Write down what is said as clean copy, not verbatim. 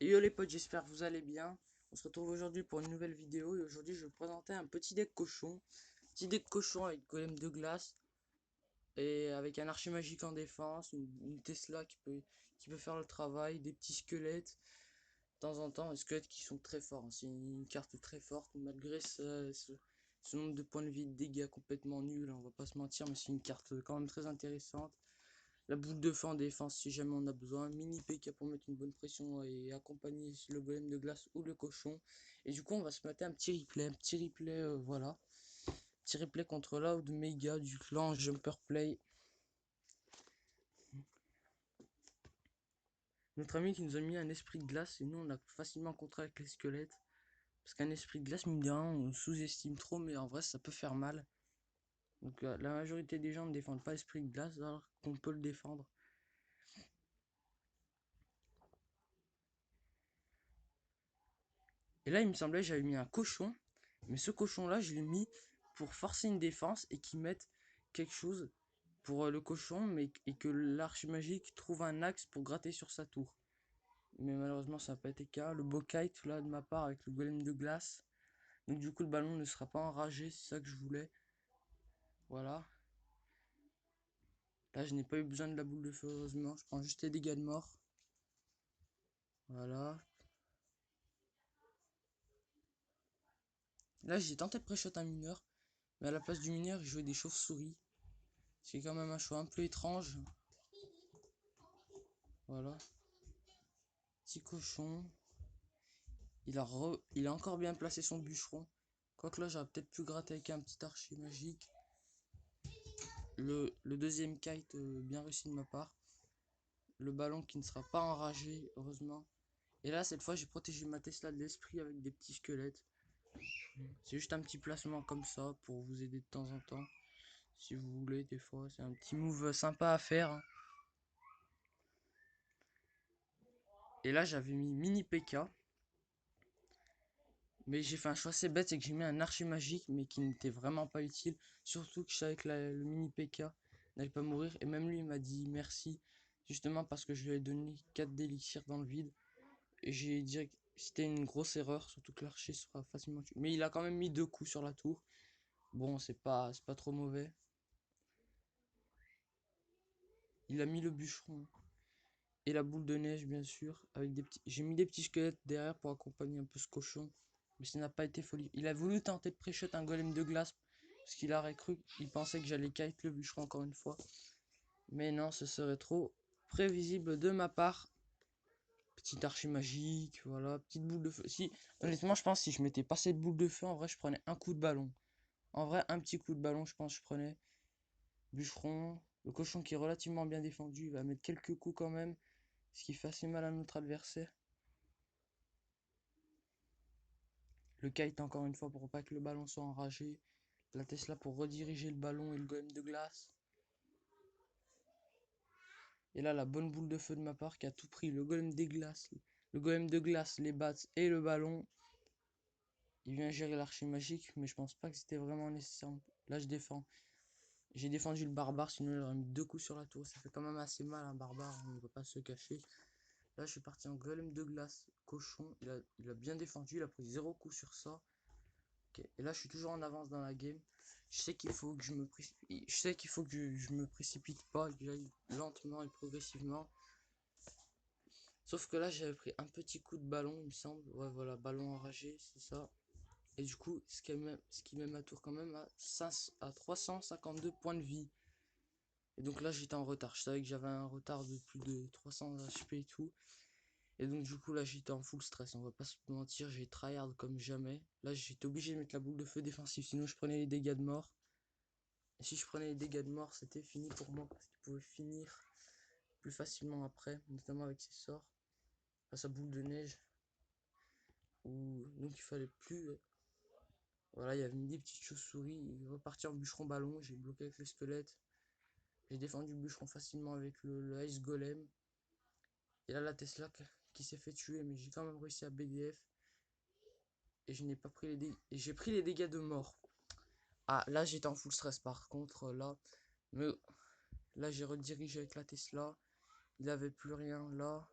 Et yo les potes, j'espère que vous allez bien. On se retrouve aujourd'hui pour une nouvelle vidéo et aujourd'hui je vais vous présenter un petit deck cochon. Petit deck cochon avec golem de glace et avec un archer magique en défense, une Tesla qui peut faire le travail, des petits squelettes de temps en temps, des squelettes qui sont très forts, hein. C'est une carte très forte malgré ce nombre de points de vie de dégâts complètement nul, hein, on va pas se mentir, mais c'est une carte quand même très intéressante. La boule de feu en défense si jamais on a besoin. Mini PK pour mettre une bonne pression et accompagner le golem de glace ou le cochon. Et du coup on va se mater un petit replay, voilà. Petit replay contre Loud Mega du clan Jumper Play. Notre ami qui nous a mis un esprit de glace et nous on a facilement contré avec les squelettes. Parce qu'un esprit de glace, mine de rien, on sous-estime trop, mais en vrai ça peut faire mal. Donc la majorité des gens ne défendent pas l'esprit de glace alors qu'on peut le défendre. Et là, il me semblait que j'avais mis un cochon. Mais ce cochon-là, je l'ai mis pour forcer une défense et qu'il mette quelque chose pour le cochon, et que l'archimagique trouve un axe pour gratter sur sa tour. Mais malheureusement, ça n'a pas été le cas. Le beau kite, là, de ma part, avec le golem de glace. Donc du coup, le ballon ne sera pas enragé, c'est ça que je voulais. Voilà. Là, je n'ai pas eu besoin de la boule de feu, heureusement. Je prends juste les dégâts de mort. Voilà. Là, j'ai tenté de pré-shot un mineur. Mais à la place du mineur, il jouait des chauves-souris. C'est quand même un choix un peu étrange. Voilà. Petit cochon. Il a encore bien placé son bûcheron. Quoique là, j'aurais peut-être pu gratter avec un petit archer magique. Le deuxième kite, bien réussi de ma part. Le ballon qui ne sera pas enragé, heureusement. Et là, cette fois, j'ai protégé ma Tesla de l'esprit avec des petits squelettes. C'est juste un petit placement comme ça pour vous aider de temps en temps. Si vous voulez, des fois, c'est un petit move sympa à faire. Et là, j'avais mis mini PK. Mais j'ai fait un choix assez bête, c'est que j'ai mis un archer magique, mais qui n'était vraiment pas utile. Surtout que je savais que le mini PK n'allait pas mourir. Et même lui, il m'a dit merci, justement parce que je lui ai donné 4 d'élixir dans le vide. Et j'ai dit que c'était une grosse erreur, surtout que l'archer sera facilement tué. Mais il a quand même mis 2 coups sur la tour. Bon, c'est pas trop mauvais. Il a mis le bûcheron et la boule de neige, bien sûr. J'ai mis des petits squelettes derrière pour accompagner un peu ce cochon. Mais ça n'a pas été folie. Il a voulu tenter de pré-shot un golem de glace. Parce qu'il aurait cru, il pensait que j'allais kite le bûcheron encore une fois. Mais non, ce serait trop prévisible de ma part. Petite archer magique, voilà, petite boule de feu. Si, honnêtement, je pense que si je m'étais passé de boule de feu, en vrai, je prenais un coup de ballon. En vrai, un petit coup de ballon, je pense que je prenais. Bûcheron, le cochon qui est relativement bien défendu, il va mettre quelques coups quand même. Ce qui fait assez mal à notre adversaire. Le kite encore une fois pour pas que le ballon soit enragé. La Tesla pour rediriger le ballon et le golem de glace. Et là la bonne boule de feu de ma part qui a tout pris. Le golem des glaces, le golem de glace, les bats et le ballon. Il vient gérer l'archer magique, mais je pense pas que c'était vraiment nécessaire. Là je défends. J'ai défendu le barbare, sinon il aurait mis 2 coups sur la tour. Ça fait quand même assez mal un barbare, on ne va pas se cacher. Là je suis parti en golem de glace, cochon. Il a bien défendu, il a pris 0 coup sur ça. Okay. Et là, je suis toujours en avance dans la game. Je sais qu'il faut que je me précipite. Je sais qu'il faut que je me précipite pas, que j'aille lentement et progressivement. Sauf que là, j'avais pris un petit coup de ballon, il me semble. Ouais, voilà, ballon enragé, c'est ça. Et du coup, ce qui met ma tour quand même à 352 points de vie. Et donc là, j'étais en retard. Je savais que j'avais un retard de plus de 300 HP et tout. Et donc du coup là j'étais en full stress, on va pas se mentir, j'ai tryhard comme jamais. Là j'étais obligé de mettre la boule de feu défensive, sinon je prenais les dégâts de mort. Et si je prenais les dégâts de mort, c'était fini pour moi, parce qu'il pouvait finir plus facilement après, notamment avec ses sorts. Enfin, sa boule de neige. Donc il fallait plus. Voilà, il y avait mis des petites chauves-souris, il repartit en bûcheron ballon, j'ai bloqué avec les squelettes. J'ai défendu le bûcheron facilement avec le Ice Golem. Et là la Tesla qui s'est fait tuer, mais j'ai quand même réussi à BDF. Et je n'ai pas pris les dégâts. Et j'ai pris les dégâts de mort. Ah, là j'étais en full stress par contre, là j'ai redirigé avec la Tesla. Il avait plus rien là.